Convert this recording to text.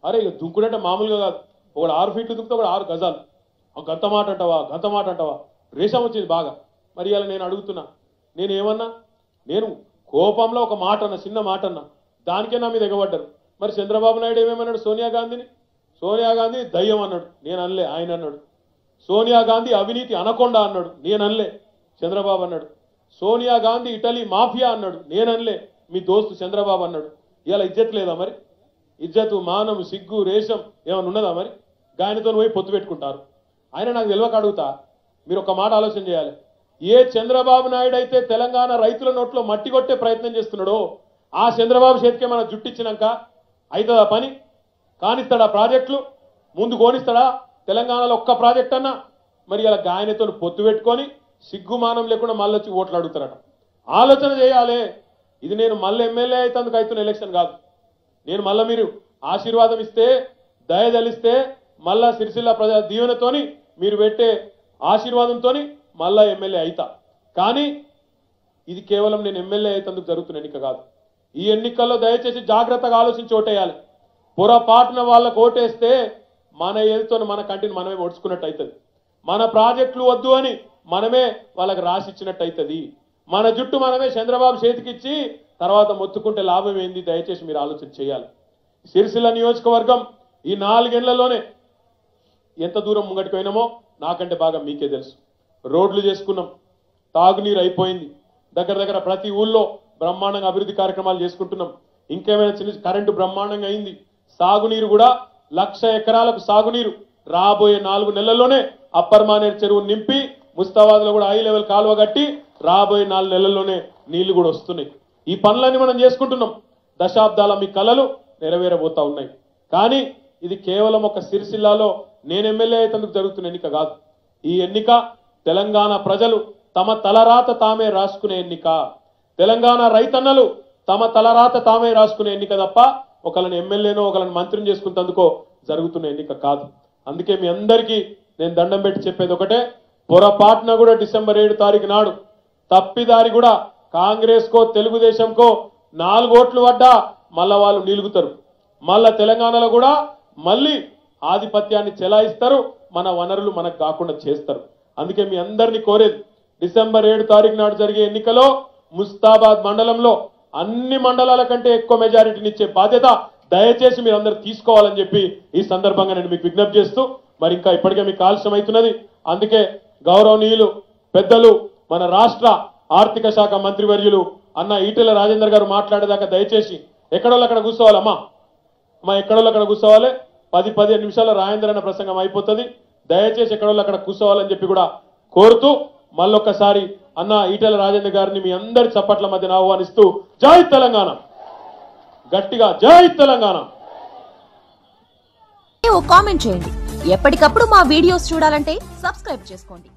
అరే ఇక దుంకుడంటే మామూలుగా కాదు. ఒకడు 6 ఫీట్లు దుంకుతా, ఒకడు 6 గజాలు. గంత మాట అంటావా రేషం వచ్చింది బాగా. మరి ఇలా నేను అడుగుతున్నా, నేను ఏమన్నా, నేను కోపంలో ఒక మాట అన్న, చిన్న మాట అన్నా, దానికే నా మీద ఎగబడ్డారు. మరి చంద్రబాబు నాయుడు ఏమేమన్నాడు సోనియా గాంధీని? సోనియా గాంధీ దయ్యం అన్నాడు, నేను అనలే, ఆయన అన్నాడు. సోనియా గాంధీ అవినీతి అనకొండ అన్నాడు, నేను అనలే, చంద్రబాబు అన్నాడు. సోనియా గాంధీ ఇటలీ మాఫియా అన్నాడు, నేను అనలే, మీ దోస్తు చంద్రబాబు అన్నాడు. ఇలా ఇజ్జత్ లేదా మరి? ఇజ్జతు, మానం, సిగ్గు, రేషం ఏమైనా ఉన్నదా మరి? గాయనతో పోయి పొత్తు పెట్టుకుంటారు. ఆయన నాకు తెలియక అడుగుతా, మీరు ఒక మాట ఆలోచన చేయాలి. ఏ చంద్రబాబు నాయుడు అయితే తెలంగాణ రైతుల నోట్లో మట్టి కొట్టే ప్రయత్నం చేస్తున్నాడో, ఆ చంద్రబాబు చేతికే మన జుట్టిచ్చినాక అవుతుందా పని? కానిస్తాడా ప్రాజెక్టులు? ముందు కోనిస్తాడా తెలంగాణలో ఒక్క ప్రాజెక్ట్ అన్నా? మరి ఇలా గాయనతో పొత్తు పెట్టుకొని సిగ్గుమానం లేకుండా మళ్ళీ వచ్చి ఓట్లు అడుగుతారట. ఆలోచన చేయాలి. ఇది నేను మళ్ళీ ఎమ్మెల్యే అయితందుకు అవుతున్న ఎలక్షన్ కాదు. నేను మళ్ళీ మీరు ఆశీర్వాదం ఇస్తే, దయదలిస్తే, మళ్ళా సిరిసిల్ల ప్రజా దీవెనతోని, మీరు పెట్టే ఆశీర్వాదంతో మళ్ళా ఎమ్మెల్యే అయితా. కానీ ఇది కేవలం నేను ఎమ్మెల్యే అయితందుకు జరుగుతున్న ఎన్నిక కాదు. ఈ ఎన్నికల్లో దయచేసి జాగ్రత్తగా ఆలోచించి ఓటేయాలి. పొరపాటున వాళ్ళకు ఓటేస్తే మన ఏదితో మన కంటిని మనమే ఒడుచుకున్నట్టు అవుతుంది. మన ప్రాజెక్టులు వద్దు అని మనమే వాళ్ళకి రాసిచ్చినట్టు అవుతుంది. మన జుట్టు మనమే చంద్రబాబు చేతికిచ్చి తర్వాత మొత్తుకుంటే లాభం ఏంది? దయచేసి మీరు ఆలోచన చేయాలి. సిరిసిల్ల నియోజకవర్గం ఈ 4 ఏళ్లలోనే ఎంత దూరం ముంగటికి పోయినామో నాకంటే బాగా మీకే తెలుసు. రోడ్లు చేసుకున్నాం, తాగునీరు అయిపోయింది, దగ్గర ప్రతి ఊళ్ళో బ్రహ్మాండంగా అభివృద్ధి కార్యక్రమాలు చేసుకుంటున్నాం. ఇంకేమైనా చిన్న కరెంటు బ్రహ్మాండంగా అయింది. సాగునీరు కూడా 1,00,000 ఎకరాలకు సాగునీరు రాబోయే 4 నెలల్లోనే అప్పర్ మానేరు చెరువు నింపి, ముస్తాబాద్ లో కూడా హై లెవెల్ కాలువ కట్టి రాబోయే 4 నెలల్లోనే నీళ్లు కూడా వస్తున్నాయి. ఈ పనులన్నీ మనం చేసుకుంటున్నాం. దశాబ్దాల మీ కలలు నెరవేరబోతా ఉన్నాయి. కానీ ఇది కేవలం ఒక సిరిసిల్లాలో నేను ఎమ్మెల్యే అయినందుకు జరుగుతున్న ఎన్నిక కాదు. ఈ ఎన్నిక తెలంగాణ ప్రజలు తమ తలరాత తామే రాసుకునే ఎన్నిక. తెలంగాణ రైతన్నలు తమ తలరాత తామే రాసుకునే ఎన్నిక తప్ప ఒకళ్ళని ఎమ్మెల్యేనో ఒకళ్ళని మంత్రిని చేసుకున్నందుకో జరుగుతున్న ఎన్నిక కాదు. అందుకే మీ అందరికీ నేను దండం పెట్టి చెప్పేది ఒకటే, పొరపాటున కూడా డిసెంబర్ 7 తారీఖు నాడు తప్పిదారి కూడా కాంగ్రెస్ కో తెలుగుదేశంకో 4 ఓట్లు పడ్డా మళ్ళా వాళ్ళు నిలుగుతారు. మళ్ళా తెలంగాణలో కూడా మళ్ళీ ఆధిపత్యాన్ని చెలాయిస్తారు, మన వనరులు మనకు కాకుండా చేస్తారు. అందుకే మీ అందరినీ కోరేది, డిసెంబర్ 7 తారీఖు నాడు జరిగే ఎన్నికలో ముస్తాబాద్ మండలంలో అన్ని మండలాల కంటే ఎక్కువ మెజారిటీని ఇచ్చే బాధ్యత దయచేసి మీరు అందరూ తీసుకోవాలని చెప్పి ఈ సందర్భంగా నేను మీకు విజ్ఞప్తి చేస్తూ, మరి ఇంకా ఇప్పటికే మీకు ఆలస్యం అవుతున్నది. అందుకే గౌరవనీయులు పెద్దలు మన రాష్ట్ర ఆర్థిక శాఖ మంత్రివర్యులు అన్న ఈటెల రాజేందర్ గారు మాట్లాడేదాకా దయచేసి ఎక్కడోళ్ళు అక్కడ కూర్చోవాలమ్మా, ఎక్కడోళ్ళు అక్కడ కూర్చోవాలి. 10-15 నిమిషాల రాజేందర్ అన్న ప్రసంగం అయిపోతుంది. దయచేసి ఎక్కడోళ్ళు అక్కడ కూర్చోవాలని చెప్పి కూడా కోరుతూ మళ్ళొక్కసారి అన్న ఈటెల రాజేందర్ గారిని మీ అందరి చప్పట్ల మధ్యన ఆహ్వానిస్తూ, జై తెలంగాణ, గట్టిగా జై తెలంగాణ కామెంట్ చేయండి. ఎప్పటికప్పుడు మా వీడియోస్ చూడాలంటే సబ్స్క్రైబ్ చేసుకోండి.